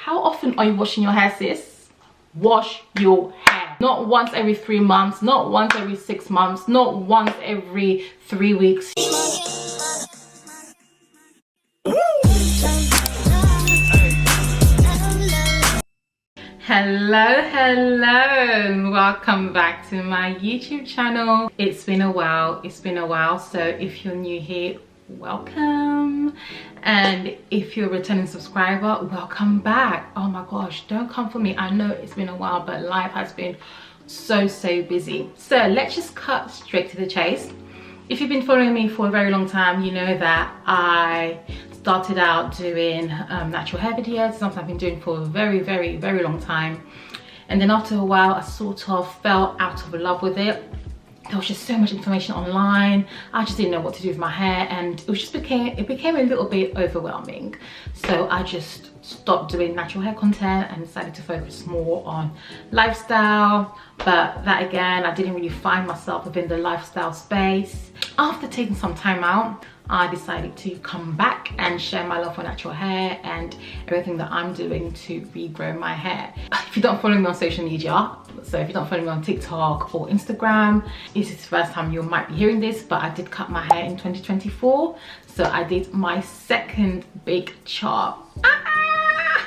how often are you washing your hair, sis? Wash your hair. Not once every 3 months, not once every 6 months, not once every 3 weeks. Hello, welcome back to my YouTube channel. It's been a while, so if you're new here, welcome, and if you're a returning subscriber, welcome back. Oh my gosh, don't come for me. I know it's been a while, but life has been so busy. So let's just cut straight to the chase. If you've been following me for a very long time, you know that I started out doing natural hair videos, something I've been doing for a very long time, and then after a while I sort of fell out of love with it. There was just so much information online. I just didn't know what to do with my hair, and it became a little bit overwhelming. So I just stopped doing natural hair content and decided to focus more on lifestyle. But that again, I didn't really find myself within the lifestyle space. After taking some time out, I decided to come back and share my love for natural hair and everything that I'm doing to regrow my hair. If you don't follow me on social media, so if you don't follow me on TikTok or Instagram, this is the first time you might be hearing this, but I did cut my hair in 2024. So I did my second big chop.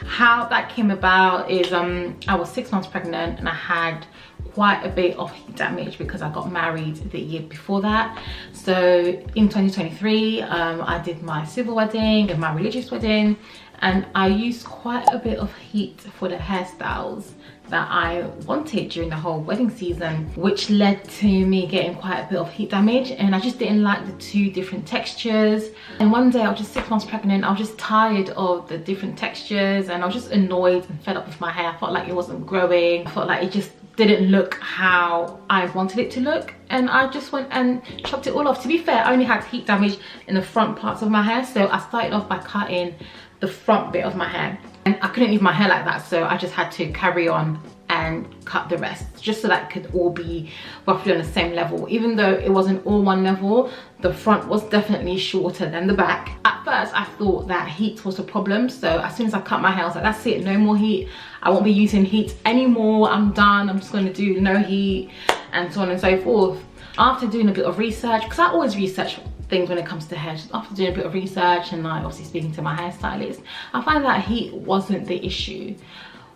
How that came about is I was 6 months pregnant and I had quite a bit of heat damage because I got married the year before that. So in 2023 I did my civil wedding and my religious wedding, and I used quite a bit of heat for the hairstyles that I wanted during the whole wedding season, which led to me getting quite a bit of heat damage, and I just didn't like the two different textures. And one day I was just 6 months pregnant, I was just tired of the different textures and I was just annoyed and fed up with my hair. I felt like it wasn't growing, I felt like it just didn't look how I wanted it to look, and I just went and chopped it all off. To be fair, I only had heat damage in the front parts of my hair, so I started off by cutting the front bit of my hair, and I couldn't leave my hair like that, so I just had to carry on and cut the rest just so that it could all be roughly on the same level. Even though it wasn't all one level, the front was definitely shorter than the back. At first I thought that heat was a problem, so as soon as I cut my hair I was like, that's it, no more heat, I won't be using heat anymore, I'm done, I'm just going to do no heat, and so on and so forth. After doing a bit of research, because I always research things when it comes to hair, just after doing a bit of research and like obviously speaking to my hairstylist, I find that heat wasn't the issue.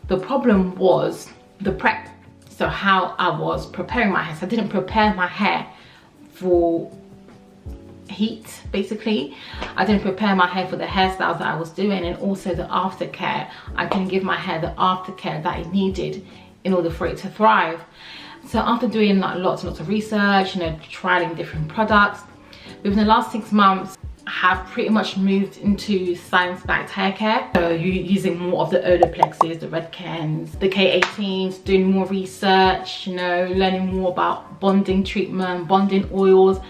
The problem was the prep, so how I was preparing my hair. So I didn't prepare my hair for heat, basically. I didn't prepare my hair for the hairstyles that I was doing, and also the aftercare. I didn't give my hair the aftercare that it needed in order for it to thrive. So after doing like lots of research, you know, trialing different products, within the last 6 months I have pretty much moved into science-backed hair care. So you're using more of the Olaplexes, the Redkens, the K18s, doing more research, you know, learning more about bonding treatment, bonding oils,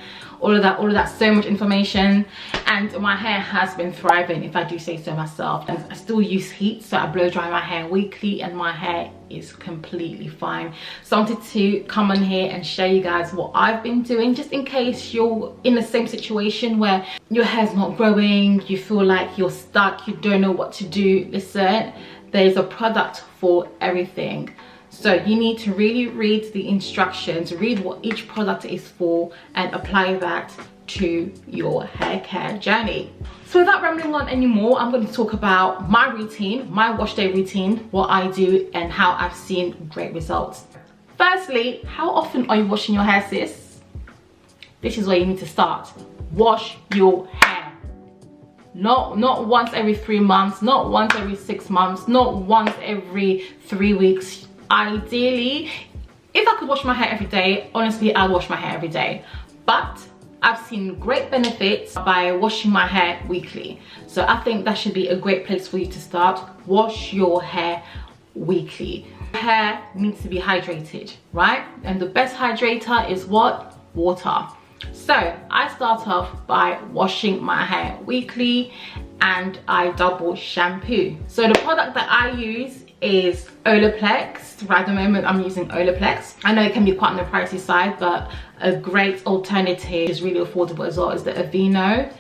all of that, so much information. And my hair has been thriving, if I do say so myself. And I still use heat, so I blow dry my hair weekly and my hair is completely fine. So I wanted to come on here and show you guys what I've been doing, just in case you're in the same situation where your hair's not growing, you feel like you're stuck, you don't know what to do. Listen, there's a product for everything. So you need to really read the instructions, read what each product is for, and apply that to your hair care journey. So without rambling on anymore, I'm going to talk about my routine, my wash day routine, what I do and how I've seen great results. Firstly, how often are you washing your hair, sis? This is where you need to start. Wash your hair. Not once every 3 months, not once every 6 months, not once every 3 weeks. Ideally, if I could wash my hair every day, honestly, I'd wash my hair every day. But I've seen great benefits by washing my hair weekly. So I think that should be a great place for you to start. Wash your hair weekly. Hair needs to be hydrated, right? And the best hydrator is what? Water. So I start off by washing my hair weekly, and I double shampoo. So the product that I use is Olaplex. Right at the moment I'm using Olaplex. I know it can be quite on the pricey side, but a great alternative is really affordable as well is the Aveeno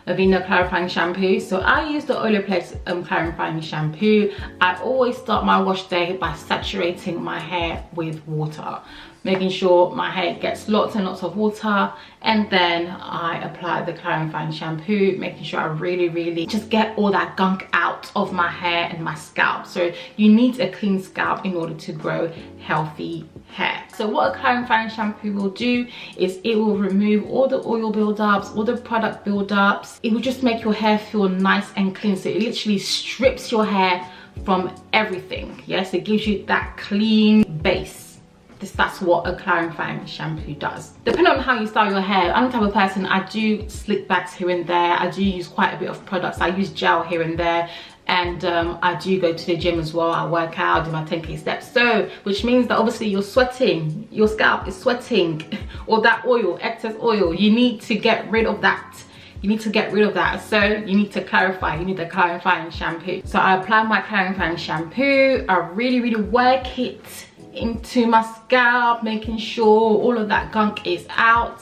Aveeno clarifying shampoo. So I use the Olaplex clarifying shampoo. I always start my wash day by saturating my hair with water, making sure my hair gets lots and lots of water, and then I apply the clarifying shampoo, making sure I really just get all that gunk out of my hair and my scalp. So you need a clean scalp in order to grow healthy hair. So what a clarifying shampoo will do is it will remove all the oil buildups, all the product buildups. It will just make your hair feel nice and clean. So it literally strips your hair from everything. Yes, it gives you that clean base. That's what a clarifying shampoo does. Depending on how you style your hair, I'm the type of person, I do slick backs here and there. I do use quite a bit of products. I use gel here and there. And I do go to the gym as well. I work out, do my 10K steps. So, which means that obviously you're sweating. Your scalp is sweating. All that oil, excess oil. You need to get rid of that. You need to get rid of that. So you need to clarify. You need a clarifying shampoo. So I apply my clarifying shampoo. I really work it into my scalp, making sure all of that gunk is out,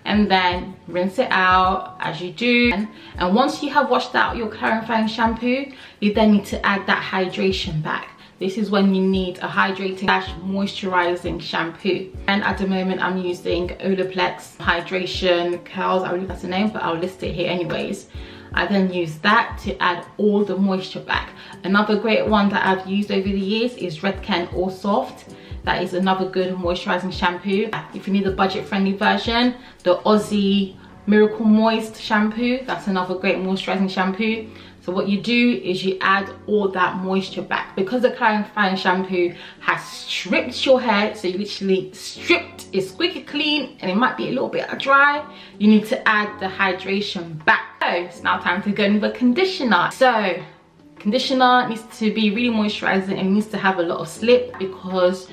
and then rinse it out as you do. And once you have washed out your clarifying shampoo, you then need to add that hydration back. This is when you need a hydrating / moisturising shampoo. And at the moment I'm using Olaplex Hydration Curls, I believe that's the name, but I'll list it here anyways. I then use that to add all the moisture back. Another great one that I've used over the years is Redken All Soft. That is another good moisturising shampoo. If you need a budget-friendly version, the Aussie Miracle Moist shampoo, that's another great moisturising shampoo. So what you do is you add all that moisture back. Because the clarifying shampoo has stripped your hair, so you literally stripped, it's squeaky clean, and it might be a little bit dry, you need to add the hydration back. So it's now time to go in with a conditioner. So conditioner needs to be really moisturising and needs to have a lot of slip, because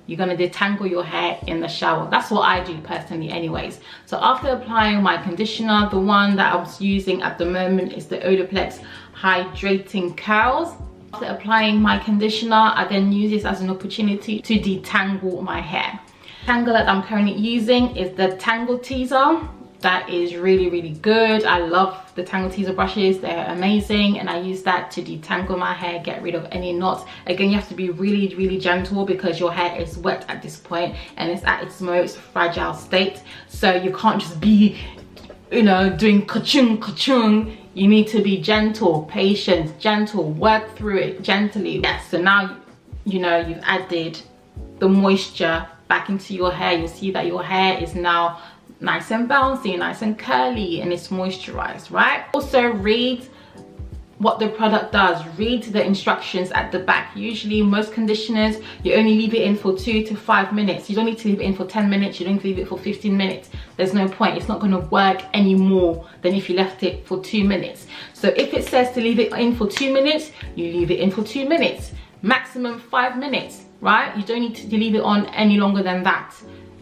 you're going to detangle your hair in the shower. That's what I do personally anyways. So after applying my conditioner, the one that I'm using at the moment is the Olaplex Hydrating Curls. After applying my conditioner, I then use this as an opportunity to detangle my hair. The tangle that I'm currently using is the Tangle Teaser. That is really good. I love the Tangle Teaser brushes, they're amazing, and I use that to detangle my hair, get rid of any knots. Again, you have to be really gentle because your hair is wet at this point and it's at its most fragile state. So you can't just be, you know, doing ka-chung. You need to be gentle, patient, gentle, work through it gently. Yes, so now you know you've added the moisture back into your hair. You'll see that your hair is now nice and bouncy, nice and curly, and it's moisturized, right? Also read what the product does. Read the instructions at the back. Usually most conditioners, you only leave it in for 2 to 5 minutes. You don't need to leave it in for 10 minutes. You don't need to leave it for 15 minutes. There's no point. It's not going to work any more than if you left it for 2 minutes. So if it says to leave it in for 2 minutes, you leave it in for 2 minutes. Maximum 5 minutes, right? You don't need to leave it on any longer than that.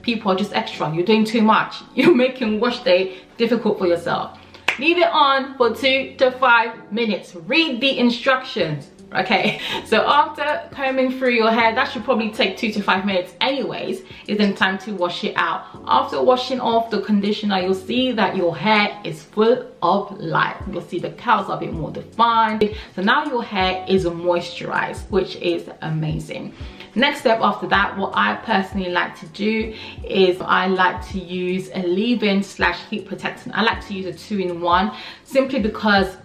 People are just extra. You're doing too much. You're making wash day difficult for yourself. Leave it on for 2 to 5 minutes. Read the instructions. Okay, so after combing through your hair, that should probably take 2 to 5 minutes anyways. It's then time to wash it out. After washing off the conditioner, you'll see that your hair is full of life. You'll see the curls are a bit more defined. So now your hair is moisturized, which is amazing. Next step after that, what I personally like to do is I like to use a leave-in / heat protectant. I like to use a 2-in-1 simply because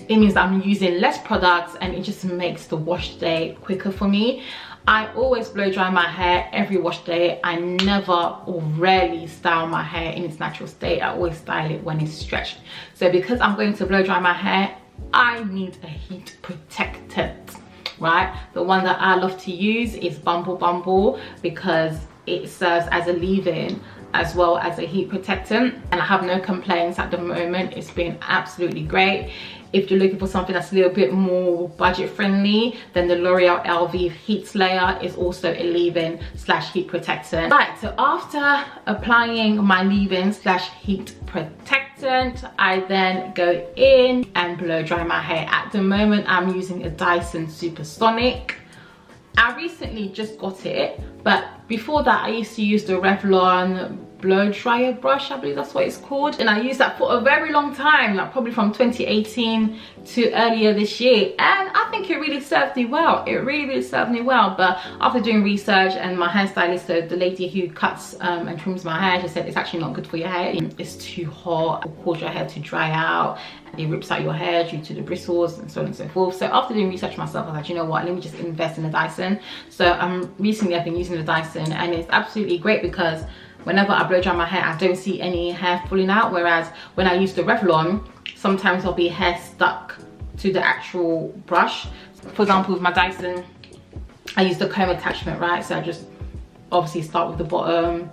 it means that I'm using less products and it just makes the wash day quicker for me. I always blow dry my hair every wash day. I never or rarely style my hair in its natural state. I always style it when it's stretched. So because I'm going to blow dry my hair, I need a heat protectant, right? The one that I love to use is Bumble because it serves as a leave-in as well as a heat protectant, and I have no complaints at the moment. It's been absolutely great. If you're looking for something that's a little bit more budget friendly, then the L'Oreal LV Heat Slayer is also a leave-in / heat protectant. Right, so after applying my leave-in / heat protectant, I then go in and blow dry my hair. At the moment, I'm using a Dyson Supersonic. I recently just got it, but Before that, I used to use the Revlon blow dryer brush, I believe that's what it's called, and I used that for a very long time, like probably from 2018 to earlier this year, and I think it really served me well. It really served me well. But after doing research, and my hairstylist, so the lady who cuts and trims my hair, she said it's actually not good for your hair. It's too hot, it will cause your hair to dry out, it rips out your hair due to the bristles and so on and so forth. So after doing research myself, I was like, you know what, let me just invest in the Dyson. So recently I've been using the Dyson, and it's absolutely great because whenever I blow dry my hair, I don't see any hair falling out. Whereas when I use the Revlon, sometimes there'll be hair stuck to the actual brush. For example, with my Dyson, I use the comb attachment, right? So I just obviously start with the bottom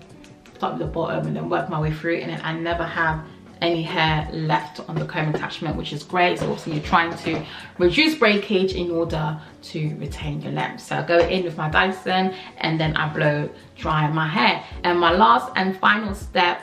and then work my way through it, and then I never have any hair left on the comb attachment, which is great. So obviously you're trying to reduce breakage in order to retain your length. So I go in with my Dyson and then I blow dry my hair. And my last and final step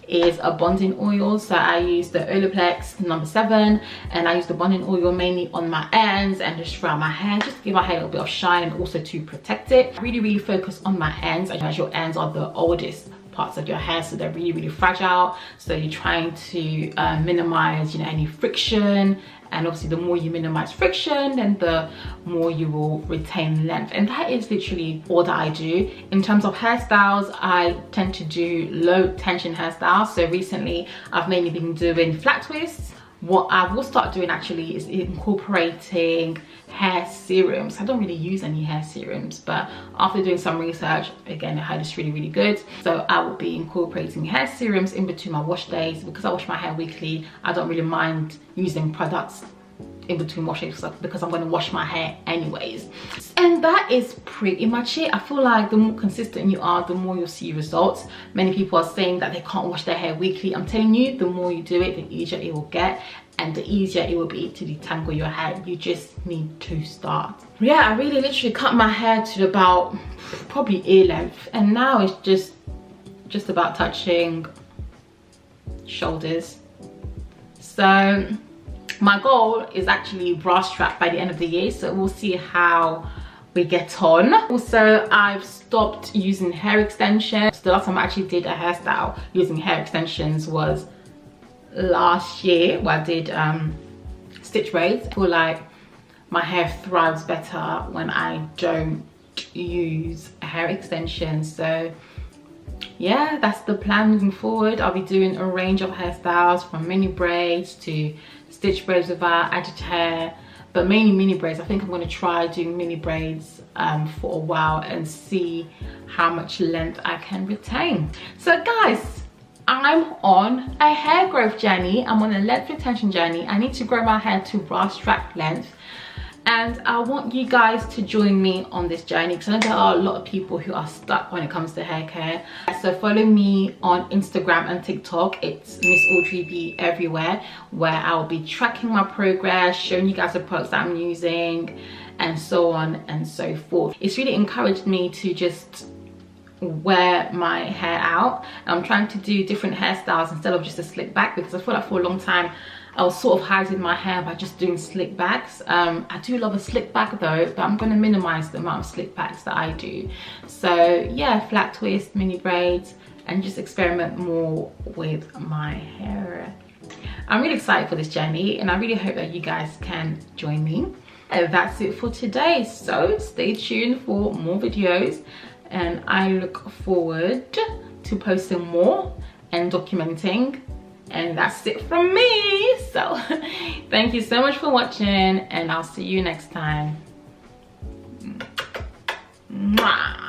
is a bonding oil. So I use the Olaplex number 7, and I use the bonding oil mainly on my ends and just throughout my hair, just to give my hair a little bit of shine and also to protect it. I really focus on my ends, as your ends are the oldest parts of your hair, so they're really fragile. So you're trying to minimize, any friction, and obviously the more you minimize friction, then the more you will retain length. And that is literally all that I do. In terms of hairstyles, I tend to do low tension hairstyles. So recently I've mainly been doing flat twists. What I will start doing actually is incorporating hair serums. I don't really use any hair serums, but after doing some research, again, I heard it's really good. So I will be incorporating hair serums in between my wash days. Because I wash my hair weekly, I don't really mind using products in between wash days because I'm going to wash my hair anyways. And that is pretty much it. I feel like the more consistent you are, the more you'll see results. Many people are saying that they can't wash their hair weekly. I'm telling you, the more you do it, the easier it will get, and the easier it will be to detangle your hair. You just need to start. Yeah, I really literally cut my hair to about probably ear length, and now it's just about touching shoulders. So my goal is actually bra strap by the end of the year, so we'll see how we get on. Also, I've stopped using hair extensions. The last time I actually did a hairstyle using hair extensions was last year, where I did stitch braids. I feel like my hair thrives better when I don't use hair extensions. So yeah, that's the plan moving forward. I'll be doing a range of hairstyles, from mini braids to stitch braids without added hair, but mainly mini braids. I think I'm going to try doing mini braids for a while and see how much length I can retain. So guys, I'm on a hair growth journey. I'm on a length retention journey. I need to grow my hair to bra strap length, and I want you guys to join me on this journey, because I know there are a lot of people who are stuck when it comes to hair care. So follow me on Instagram and TikTok. It's Miss Audrey B everywhere, where I'll be tracking my progress, showing you guys the products that I'm using, and so on and so forth. It's really encouraged me to just wear my hair out. I'm trying to do different hairstyles instead of just a slick back, because I feel like for a long time I was sort of hiding my hair by just doing slick backs. I do love a slick back though, but I'm going to minimize the amount of slick backs that I do. So yeah, flat twist, mini braids, and just experiment more with my hair. I'm really excited for this journey, and I really hope that you guys can join me. And that's it for today, so stay tuned for more videos, and I look forward to posting more and documenting. And that's it from me. So thank you so much for watching, and I'll see you next time. Mwah.